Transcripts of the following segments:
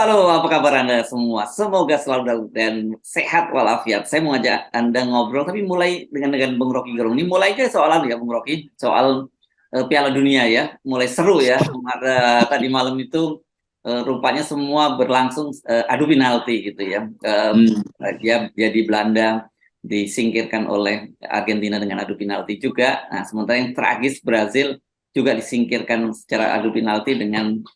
Halo, apa kabar Anda semua? Semoga selalu dalam dan sehat walafiat. Saya mau ajak Anda ngobrol, tapi mulai dengan Bung Rocky Gerung. Ini mulai aja soalan ya, Bung Rocky, soal Piala Dunia ya. Mulai seru ya. Tadi malam itu rupanya semua berlangsung adu penalti gitu ya. Dia di Belanda disingkirkan oleh Argentina dengan adu penalti juga. Nah, sementara yang tragis Brazil juga disingkirkan secara adu penalti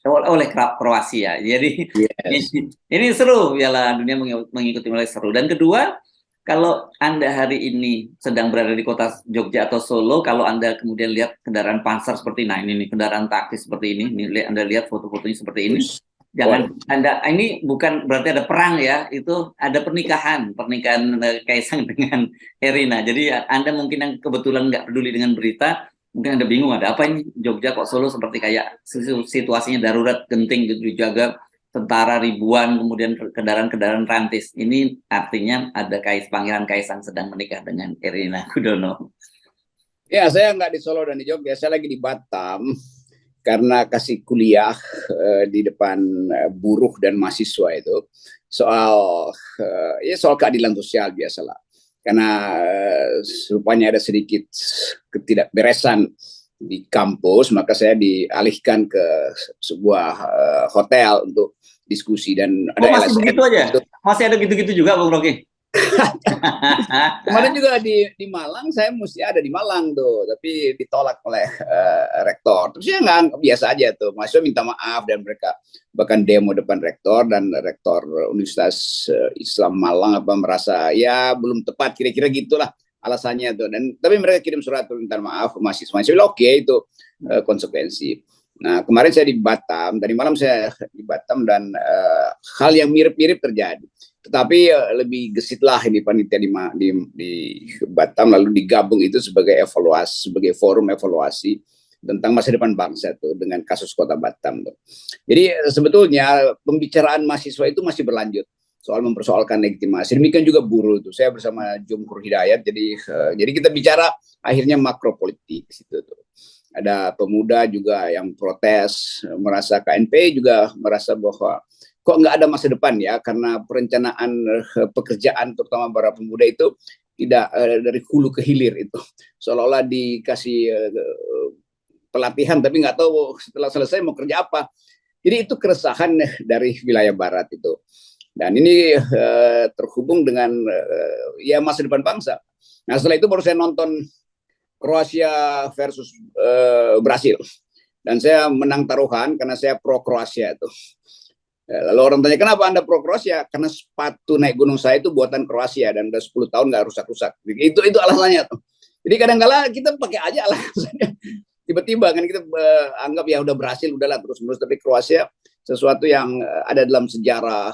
oleh Kroasia. Jadi Yes. ini seru, Piala Dunia mengikuti mulai seru. Dan kedua, kalau Anda hari ini sedang berada di kota Jogja atau Solo, kalau Anda kemudian lihat kendaraan panser seperti ini nih, kendaraan taktis seperti ini Anda lihat foto-fotonya seperti ini. Jangan Waduh. ini bukan berarti ada perang ya, itu ada pernikahan Kaisang dengan Herina. Jadi Anda mungkin yang kebetulan nggak peduli dengan berita, mungkin Anda bingung ada apa ini Jogja kok Solo seperti kayak situasinya darurat, genting gitu, dijaga tentara ribuan, kemudian kendaraan-kendaraan rantis. Ini artinya ada Pangeran Kaisang sedang menikah dengan Erina Gudono. Ya, saya nggak di Solo dan di Jogja, saya lagi di Batam karena kasih kuliah di depan buruh dan mahasiswa itu soal keadilan sosial biasalah. Karena rupanya ada sedikit ketidakberesan di kampus, maka saya dialihkan ke sebuah hotel untuk diskusi dan ada Masih LSM. begitu aja? Masih ada gitu-gitu juga, Bung Rocky? Kemarin juga di Malang, saya mesti ada di Malang tuh, tapi ditolak oleh rektor. Terus ya nggak biasa aja tuh, mahasiswa minta maaf dan mereka bahkan demo depan rektor, dan rektor Universitas Islam Malang merasa ya belum tepat, kira-kira gitulah alasannya tuh. Dan tapi mereka kirim surat minta maaf mahasiswa, oke, itu konsekuensi. Nah, kemarin saya di Batam, tadi malam saya di Batam, dan hal yang mirip-mirip terjadi. Tetapi lebih gesitlah ini panitia di Batam, lalu digabung itu sebagai evaluasi, sebagai forum evaluasi tentang masa depan bangsa itu dengan kasus Kota Batam tuh. Jadi sebetulnya pembicaraan mahasiswa itu masih berlanjut soal mempersoalkan legitimasi. Demikian juga buruh itu. Saya bersama Jumhur Hidayat, jadi kita bicara akhirnya makro politik situ tuh. Ada pemuda juga yang protes, merasa KNP juga merasa bahwa kok nggak ada masa depan ya, karena perencanaan pekerjaan terutama para pemuda itu tidak dari hulu ke hilir, itu seolah-olah dikasih pelatihan tapi nggak tahu setelah selesai mau kerja apa. Jadi itu keresahan dari wilayah barat itu, dan ini terhubung dengan ya masa depan bangsa. Nah, setelah itu baru saya nonton Kroasia versus Brasil, dan saya menang taruhan karena saya pro Kroasia itu. Lalu orang tanya, kenapa Anda pro Kroasia? Karena sepatu naik gunung saya itu buatan Kroasia dan udah 10 tahun nggak rusak-rusak. Itu alasannya tuh. Jadi kadang-kala kita pakai aja alasannya. Tiba-tiba kan kita anggap ya udah berhasil, udahlah terus-menerus. Tapi Kroasia sesuatu yang ada dalam sejarah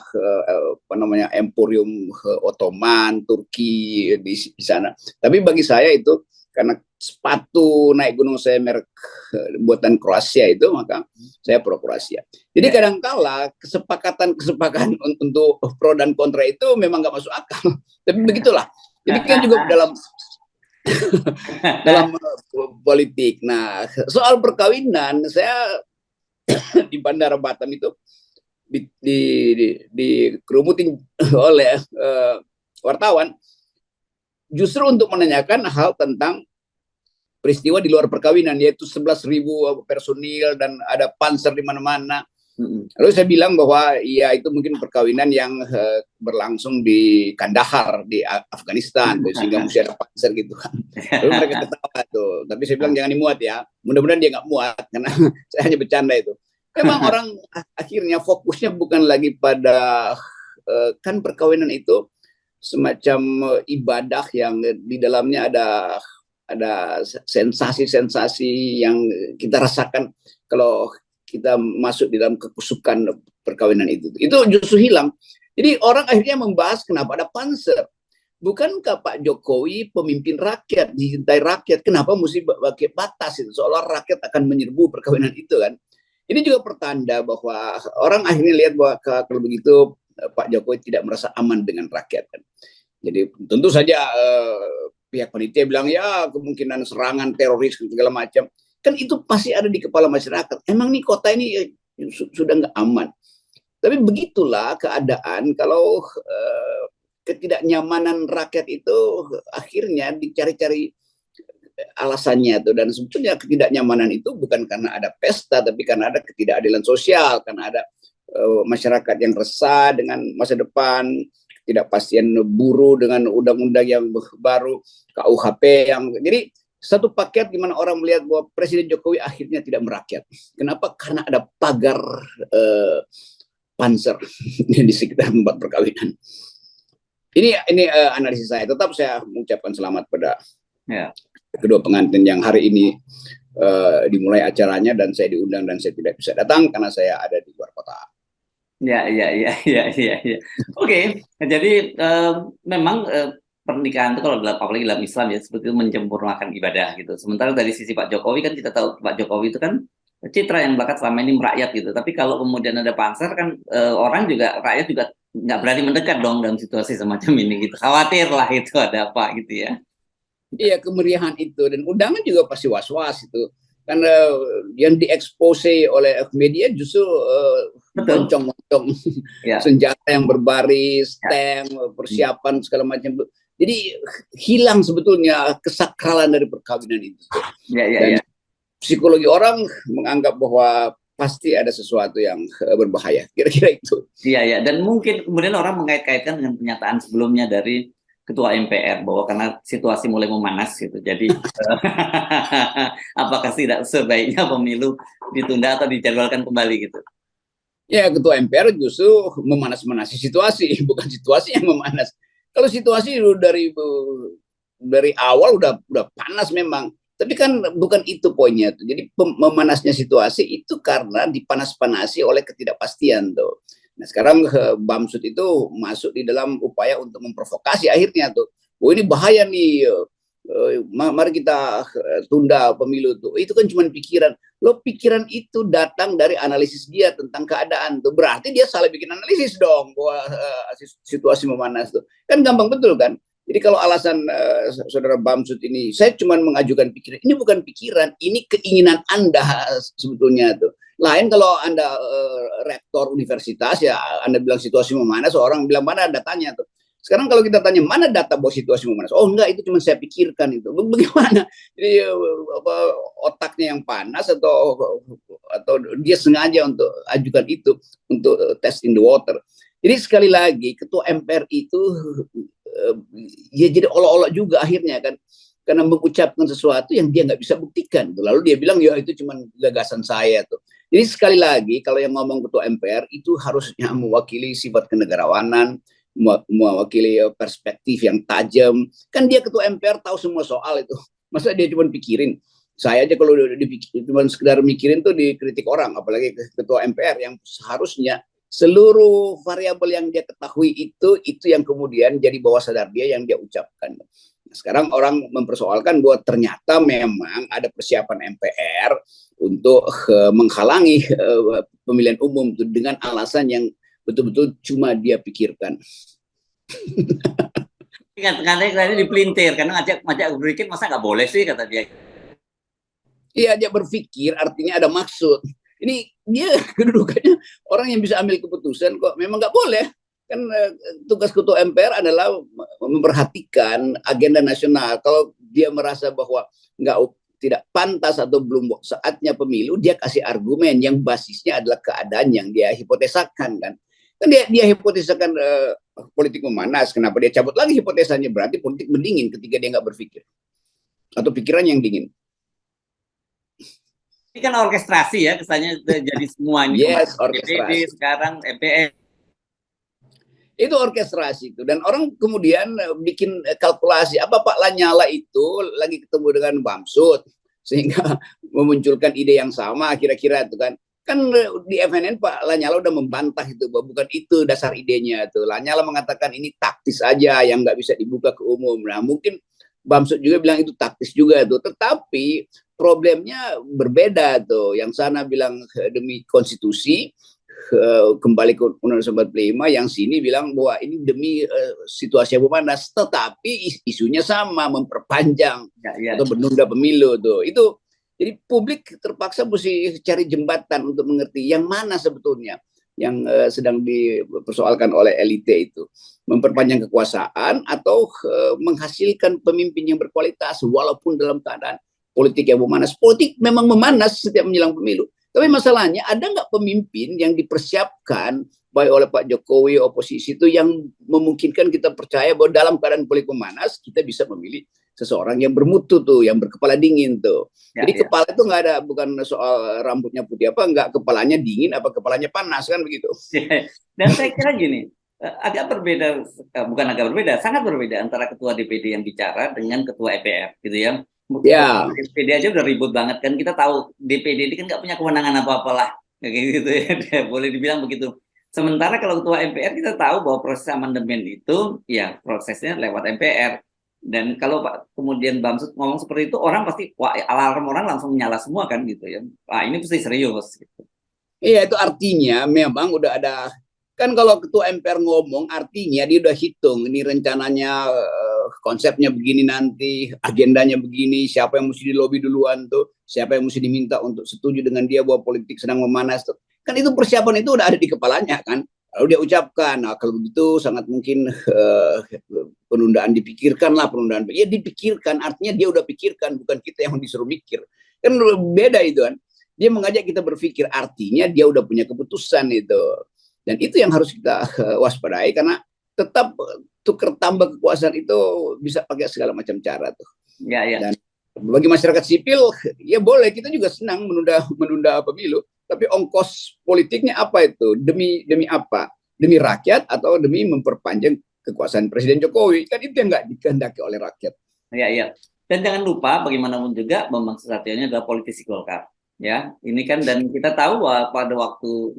Emporium Ottoman, Turki di sana. Tapi bagi saya itu karena sepatu naik gunung saya merek buatan Kroasia itu, maka saya pro Kroasia. Jadi kadang-kala kesepakatan untuk pro dan kontra itu memang nggak masuk akal. Tapi begitulah. Jadi kan juga dalam politik. Nah, soal perkawinan, saya di Bandara Batam itu dikerumutin oleh wartawan justru untuk menanyakan hal tentang peristiwa di luar perkawinan, yaitu 11.000 personil dan ada panser di mana-mana. Lalu saya bilang bahwa ya itu mungkin perkawinan yang berlangsung di Kandahar di Afghanistan, sehingga mesti ada panser gitu kan. Lalu mereka ketawa tuh, tapi saya bilang jangan dimuat ya, mudah-mudahan dia nggak muat karena saya hanya bercanda itu. Memang orang akhirnya fokusnya bukan lagi pada kan perkawinan itu semacam ibadah yang di dalamnya ada sensasi-sensasi yang kita rasakan kalau kita masuk di dalam kekusukan perkawinan itu. Itu justru hilang. Jadi orang akhirnya membahas kenapa ada panser. Bukankah Pak Jokowi pemimpin rakyat, dicintai rakyat, kenapa mesti pakai batas itu? Seolah rakyat akan menyerbu perkawinan itu kan. Ini juga pertanda bahwa orang akhirnya lihat bahwa kalau begitu Pak Jokowi tidak merasa aman dengan rakyat kan. Jadi tentu saja pihak panitia bilang ya kemungkinan serangan teroris segala macam. Kan itu pasti ada di kepala masyarakat. Emang nih kota ini sudah nggak aman. Tapi begitulah keadaan kalau ketidaknyamanan rakyat itu akhirnya dicari-cari alasannya tuh. Dan sebetulnya ketidaknyamanan itu bukan karena ada pesta, tapi karena ada ketidakadilan sosial, karena ada masyarakat yang resah dengan masa depan, ketidakpastian buruh dengan undang-undang yang baru, KUHP yang jadi satu paket di mana orang melihat bahwa Presiden Jokowi akhirnya tidak merakyat. Kenapa? Karena ada pagar panser di sekitar tempat perkawinan. Ini analisis saya. Tetap saya mengucapkan selamat pada kedua pengantin yang hari ini dimulai acaranya dan saya diundang dan saya tidak bisa datang karena saya ada di luar kota. Ya. Oke, jadi memang pernikahan itu kalau apalagi dalam Islam ya seperti itu menyempurnakan ibadah gitu. Sementara dari sisi Pak Jokowi kan kita tahu Pak Jokowi itu kan citra yang melekat selama ini merakyat gitu. Tapi kalau kemudian ada panser kan orang juga rakyat juga nggak berani mendekat dong dalam situasi semacam ini gitu. Khawatir lah itu ada apa gitu ya. Iya, kemeriahan itu dan undangan juga pasti was-was itu. Karena yang diekspose oleh media justru moncong-moncong senjata yang berbaris, tank, persiapan segala macam. Jadi hilang sebetulnya kesakralan dari perkawinan itu. Dan psikologi orang menganggap bahwa pasti ada sesuatu yang berbahaya. Kira-kira itu. Iya. Dan mungkin kemudian orang mengait-kaitkan dengan pernyataan sebelumnya dari Ketua MPR bahwa karena situasi mulai memanas gitu, jadi apakah tidak sebaiknya pemilu ditunda atau dijadwalkan kembali gitu? Ya, Ketua MPR justru memanas-manasi situasi, bukan situasi yang memanas. Kalau situasi dari awal udah panas memang, tapi kan bukan itu poinnya tuh. Jadi memanasnya situasi itu karena dipanas-panasi oleh ketidakpastian tuh. Nah sekarang Bamsud itu masuk di dalam upaya untuk memprovokasi akhirnya tuh. Oh ini bahaya nih, mari kita tunda pemilu tuh. Itu kan cuma pikiran. Lo pikiran itu datang dari analisis dia tentang keadaan tuh. Berarti dia salah bikin analisis dong bahwa situasi memanas tuh. Kan gampang betul kan. Jadi kalau alasan saudara Bamsud ini, saya cuma mengajukan pikiran. Ini bukan pikiran, ini keinginan Anda sebetulnya tuh. Lain kalau Anda rektor universitas ya Anda bilang situasi memanas, orang bilang mana datanya tuh. Sekarang kalau kita tanya mana data bahwa situasi memanas, oh enggak itu cuma saya pikirkan itu. Bagaimana? Jadi otaknya yang panas atau dia sengaja untuk ajukan itu untuk test in the water. Jadi sekali lagi ketua MPR itu ya jadi olok-olok juga akhirnya kan. Karena mengucapkan sesuatu yang dia nggak bisa buktikan. Lalu dia bilang ya itu cuma gagasan saya tuh. Jadi sekali lagi kalau yang ngomong ketua MPR itu harusnya mewakili sifat kenegarawanan, mewakili perspektif yang tajam. Kan dia ketua MPR tahu semua soal itu. Masa dia cuma pikirin? Saya aja kalau cuma sekedar mikirin tuh dikritik orang, apalagi ketua MPR yang seharusnya seluruh variabel yang dia ketahui itu yang kemudian jadi bawah sadar dia yang dia ucapkan. Sekarang orang mempersoalkan bahwa ternyata memang ada persiapan MPR untuk menghalangi pemilihan umum dengan alasan yang betul-betul cuma dia pikirkan. Katanya dipelintir karena ngajak berpikir masa nggak boleh sih kata dia. Iya dia berpikir artinya ada maksud. Ini dia kedudukannya orang yang bisa ambil keputusan kok memang nggak boleh. Kan tugas ketua MPR adalah memperhatikan agenda nasional. Kalau dia merasa bahwa tidak pantas atau belum saatnya pemilu, dia kasih argumen yang basisnya adalah keadaan yang dia hipotesakan kan. Kan dia hipotesakan politik memanas. Kenapa dia cabut lagi hipotesanya? Berarti politik mendingin ketika dia nggak berpikir atau pikiran yang dingin. Ini kan orkestrasi ya, kesannya jadi semua ini. Yes, orkestrasi. Sekarang MPR. Itu orkestrasi itu. Dan orang kemudian bikin kalkulasi. Apa Pak Lanyala itu lagi ketemu dengan Bamsud. Sehingga memunculkan ide yang sama kira-kira itu kan. Kan di FNN Pak Lanyala udah membantah itu. Bahwa bukan itu dasar idenya. Tuh. Lanyala mengatakan ini taktis aja yang nggak bisa dibuka ke umum. Nah mungkin Bamsud juga bilang itu taktis juga tuh. Tetapi problemnya berbeda tuh. Yang sana bilang demi konstitusi. Kembali ke Undang-Undang 45 yang sini bilang bahwa ini demi situasi yang memanas, tetapi isunya sama memperpanjang atau menunda pemilu tuh. Itu jadi publik terpaksa mesti cari jembatan untuk mengerti yang mana sebetulnya sedang dipersoalkan oleh elite itu. Memperpanjang kekuasaan atau menghasilkan pemimpin yang berkualitas walaupun dalam keadaan politik yang memanas. Politik memang memanas setiap menjelang pemilu. Tapi masalahnya ada nggak pemimpin yang dipersiapkan baik oleh Pak Jokowi oposisi itu yang memungkinkan kita percaya bahwa dalam keadaan politik memanas kita bisa memilih seseorang yang bermutu tuh, yang berkepala dingin tuh. Jadi kepala itu nggak ada, bukan soal rambutnya putih apa, nggak kepalanya dingin apa kepalanya panas kan begitu. Dan saya kira gini, agak berbeda, bukan agak berbeda, sangat berbeda antara ketua DPD yang bicara dengan ketua EPR, gitu ya. Ya. DPD aja udah ribut banget kan, kita tahu DPD ini kan nggak punya kewenangan apa-apalah, kayak gitu ya, boleh dibilang begitu. Sementara kalau ketua MPR kita tahu bahwa proses amandemen itu ya prosesnya lewat MPR. Dan kalau Pak kemudian Bamsud ngomong seperti itu, orang pasti wah, alarm orang langsung nyala semua kan gitu ya. Wah, ini pasti serius gitu. Iya, itu artinya memang udah ada, kan kalau ketua MPR ngomong artinya dia udah hitung ini rencananya, konsepnya begini, nanti agendanya begini, siapa yang mesti dilobi duluan tuh, siapa yang mesti diminta untuk setuju dengan dia bahwa politik sedang memanas tuh. Kan itu persiapan itu udah ada di kepalanya kan. Lalu dia ucapkan, nah, kalau begitu sangat mungkin penundaan dipikirkan lah, penundaan. Ya dipikirkan, artinya dia udah pikirkan, bukan kita yang disuruh mikir. Kan beda itu kan. Dia mengajak kita berpikir, artinya dia udah punya keputusan itu. Dan itu yang harus kita waspadai, karena tetap tukar tambah kekuasaan itu bisa pakai segala macam cara tuh. Ya, ya. Dan bagi masyarakat sipil, ya boleh, kita juga senang menunda pemilu. Tapi ongkos politiknya apa itu? Demi apa? Demi rakyat atau demi memperpanjang kekuasaan Presiden Jokowi? Kan itu yang nggak dikehendaki oleh rakyat. Ya, ya. Dan jangan lupa bagaimanapun juga Bambang Susatyo adalah politisi Golkar. Ya, ini kan, dan kita tahu bahwa pada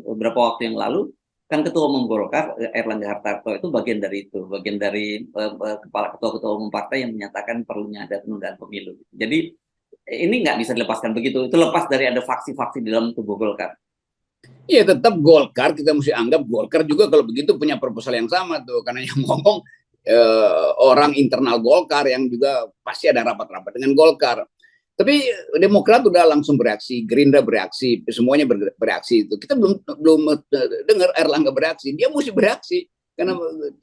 beberapa waktu yang lalu kan ketua umum Golkar Erlangga Hartarto itu bagian dari itu, bagian dari kepala ketua umum partai yang menyatakan perlunya ada penundaan pemilu. Jadi ini nggak bisa dilepaskan begitu. Itu lepas dari ada faksi-faksi di dalam tubuh Golkar. Iya, tetap Golkar, kita mesti anggap Golkar juga kalau begitu punya proposal yang sama tuh, karena yang ngomong orang internal Golkar yang juga pasti ada rapat-rapat dengan Golkar. Tapi Demokrat udah langsung bereaksi, Gerindra bereaksi, semuanya bereaksi itu. Kita belum dengar Erlangga bereaksi, dia mesti bereaksi karena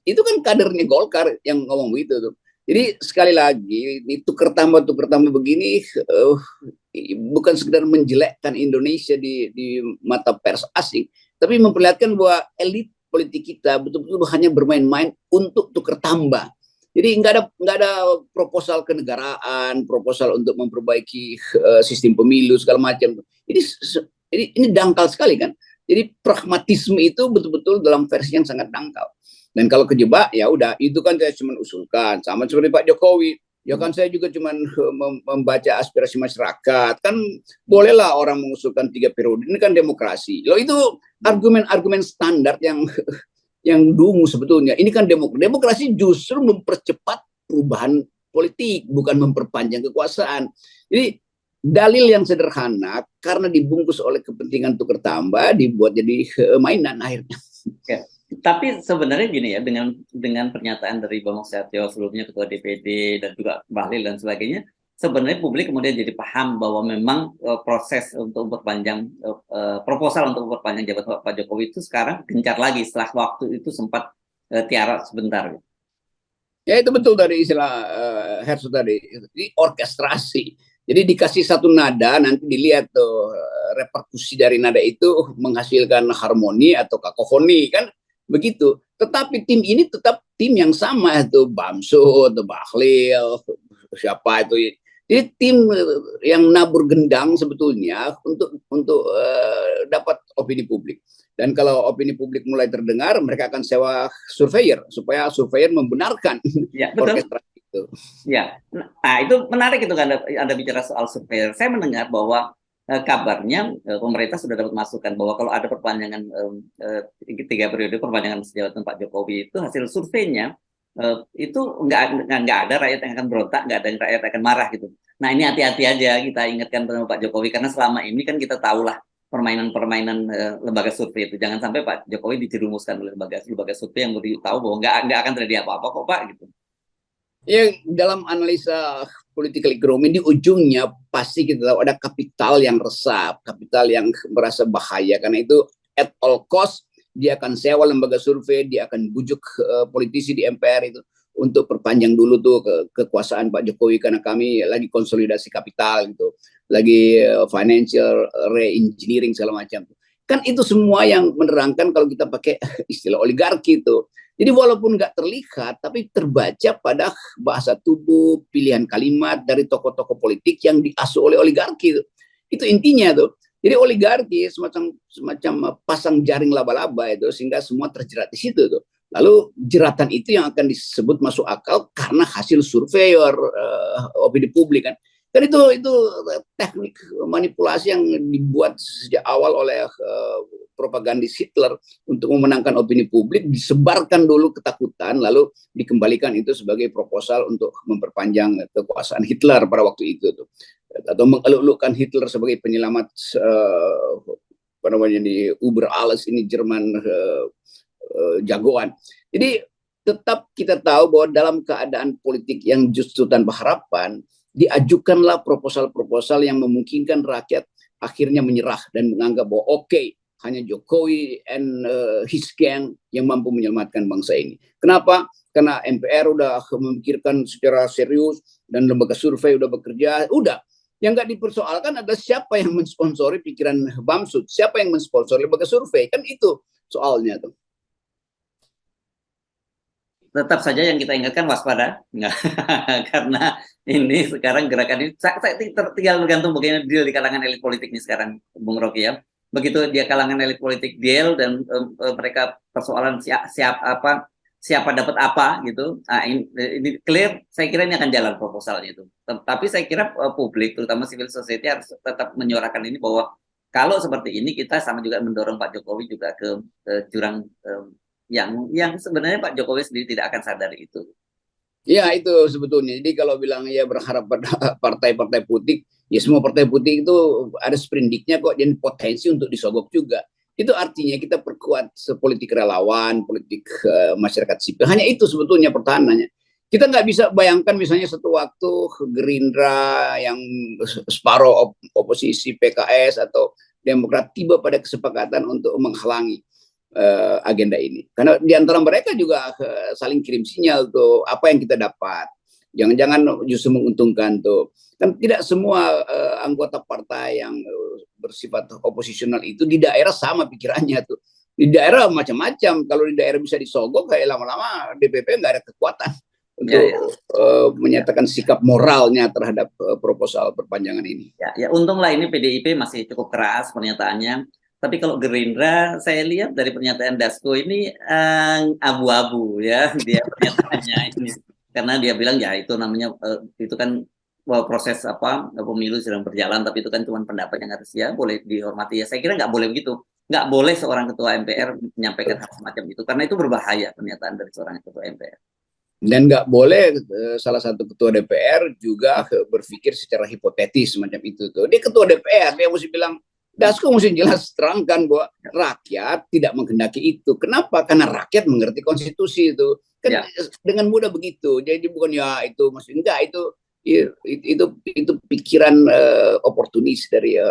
itu kan kadernya Golkar yang ngomong begitu tuh. Jadi sekali lagi ini tukar tambah begini bukan sekedar menjelekkan Indonesia di mata pers asing, tapi memperlihatkan bahwa elit politik kita betul-betul hanya bermain-main untuk tukar tambah. Jadi nggak ada proposal kenegaraan, proposal untuk memperbaiki sistem pemilu segala macam. Ini dangkal sekali kan. Jadi pragmatisme itu betul-betul dalam versi yang sangat dangkal. Dan kalau kejebak ya udah, itu kan saya cuma usulkan, sama seperti Pak Jokowi. Ya kan saya juga cuma membaca aspirasi masyarakat. Kan bolehlah orang mengusulkan 3 periode. Ini kan demokrasi. Loh, itu argumen-argumen standar yang dungu sebetulnya. Ini kan demokrasi justru mempercepat perubahan politik, bukan memperpanjang kekuasaan. Jadi dalil yang sederhana karena dibungkus oleh kepentingan tukar tambah dibuat jadi mainan akhirnya. Ya. Tapi sebenarnya gini ya, dengan pernyataan dari Bambang Susatyo sebelumnya ketua DPD dan juga Bahlil dan sebagainya, sebenarnya publik kemudian jadi paham bahwa memang proses untuk memperpanjang proposal untuk memperpanjang jabatan Pak Jokowi itu sekarang gencar lagi setelah waktu itu sempat tiara sebentar. Ya itu betul dari istilah Hersu tadi, ini orkestrasi. Jadi dikasih satu nada, nanti dilihat tuh reperkusi dari nada itu menghasilkan harmoni atau kakofoni kan begitu. Tetapi tim ini tetap tim yang sama itu, Bamsud, Bahlil, siapa itu. Jadi tim yang nabur gendang sebetulnya untuk dapat opini publik. Dan kalau opini publik mulai terdengar, mereka akan sewa surveyor supaya surveyor membenarkan orkestrasi itu. Ya, nah itu menarik itu kan Anda bicara soal surveyor. Saya mendengar bahwa kabarnya pemerintah sudah dapat masukan bahwa kalau ada perpanjangan 3 periode perpanjangan jabatan Pak Jokowi itu hasil surveinya itu nggak ada rakyat yang akan berontak, nggak ada rakyat yang akan marah gitu. Nah ini hati-hati aja kita ingatkan sama Pak Jokowi, karena selama ini kan kita tahulah permainan-permainan lembaga survei itu. Jangan sampai Pak Jokowi dijerumuskan oleh lembaga survei yang tahu bahwa nggak akan terjadi apa-apa kok Pak gitu. Ya, dalam analisa political economy di ujungnya pasti kita tahu ada kapital yang resah, kapital yang merasa bahaya, karena itu at all cost dia akan sewa lembaga survei, dia akan bujuk politisi di MPR itu untuk perpanjang dulu tuh kekuasaan Pak Jokowi, karena kami lagi konsolidasi kapital gitu, lagi financial re-engineering segala macam. Kan itu semua yang menerangkan kalau kita pakai istilah oligarki itu. Jadi walaupun nggak terlihat, tapi terbaca pada bahasa tubuh, pilihan kalimat dari tokoh-tokoh politik yang diasuh oleh oligarki. Itu intinya tuh. Jadi oligarki semacam pasang jaring laba-laba itu, sehingga semua terjerat di situ tuh. Lalu jeratan itu yang akan disebut masuk akal karena hasil surveyor opini publik kan. Kan itu teknik manipulasi yang dibuat sejak awal oleh propagandis Hitler untuk memenangkan opini publik, disebarkan dulu ketakutan, lalu dikembalikan itu sebagai proposal untuk memperpanjang kekuasaan Hitler pada waktu itu tuh. Atau mengeluk-elukkan Hitler sebagai penyelamat apa namanya di Uber alles ini Jerman jagoan. Jadi tetap kita tahu bahwa dalam keadaan politik yang justru tanpa harapan, diajukanlah proposal-proposal yang memungkinkan rakyat akhirnya menyerah dan menganggap bahwa hanya Jokowi and his gang yang mampu menyelamatkan bangsa ini. Kenapa? Karena MPR udah memikirkan secara serius dan lembaga survei udah bekerja, udah. Yang nggak dipersoalkan adalah siapa yang mensponsori pikiran Bamsud, siapa yang mensponsori lembaga survei, kan itu soalnya tuh. Tetap saja yang kita ingatkan waspada, karena ini sekarang gerakan ini tinggal tergantung bagaimana deal di kalangan elit politik ini sekarang, Bung Rocky ya. Begitu dia kalangan elit politik deal dan mereka persoalan siapa dapat apa gitu. Nah, ini clear, saya kira ini akan jalan proposalnya itu. Tapi saya kira publik, terutama civil society harus tetap menyuarakan ini bahwa kalau seperti ini kita sama juga mendorong Pak Jokowi juga ke jurang yang sebenarnya Pak Jokowi sendiri tidak akan sadar itu. Ya itu sebetulnya. Jadi kalau bilang ya berharap pada partai-partai putih, ya semua partai putih itu ada sprindiknya kok, dan potensi untuk disogok juga. Itu artinya kita perkuat politik relawan, politik masyarakat sipil. Hanya itu sebetulnya pertahanannya. Kita nggak bisa bayangkan misalnya satu waktu Gerindra yang separuh oposisi PKS atau Demokrat tiba pada kesepakatan untuk menghalangi agenda ini. Karena di antara mereka juga saling kirim sinyal tuh apa yang kita dapat. Jangan-jangan justru menguntungkan tuh. Kan tidak semua anggota partai yang bersifat oposisional itu di daerah sama pikirannya tuh. Di daerah macam-macam. Kalau di daerah bisa disogok, kayak lama-lama DPP nggak ada kekuatan untuk menyatakan sikap moralnya terhadap proposal perpanjangan ini. Ya, untunglah ini PDIP masih cukup keras pernyataannya. Tapi kalau Gerindra, saya lihat dari pernyataan Dasko ini abu-abu ya dia pernyataannya ini, karena dia bilang ya itu namanya itu kan proses pemilu sedang berjalan, tapi itu kan cuma pendapat yang harus ya boleh dihormati ya. Saya kira nggak boleh begitu, nggak boleh seorang ketua MPR menyampaikan hal semacam itu karena itu berbahaya pernyataan dari seorang ketua MPR. Dan nggak boleh salah satu ketua DPR juga berpikir secara hipotetis semacam itu tuh. Dia ketua DPR, dia mesti bilang Dasko mesti jelas terangkan bahwa rakyat tidak menghendaki itu. Kenapa? Karena rakyat mengerti konstitusi itu. Kan dengan mudah begitu. Jadi bukan ya itu mesti enggak itu pikiran oportunis dari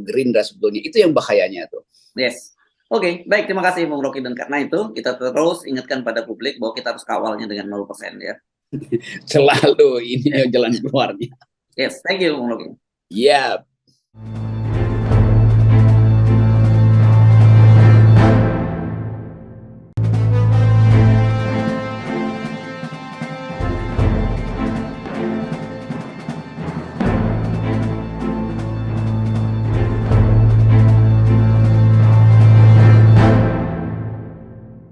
Gerindra sebetulnya. Itu yang bahayanya tuh. Yes. Oke, baik, terima kasih Bung Rocky, dan karena itu kita terus ingatkan pada publik bahwa kita harus kawalnya dengan 0% ya. Selalu ini jalan keluarnya. Yes, thank you Bung Rocky. Yeah.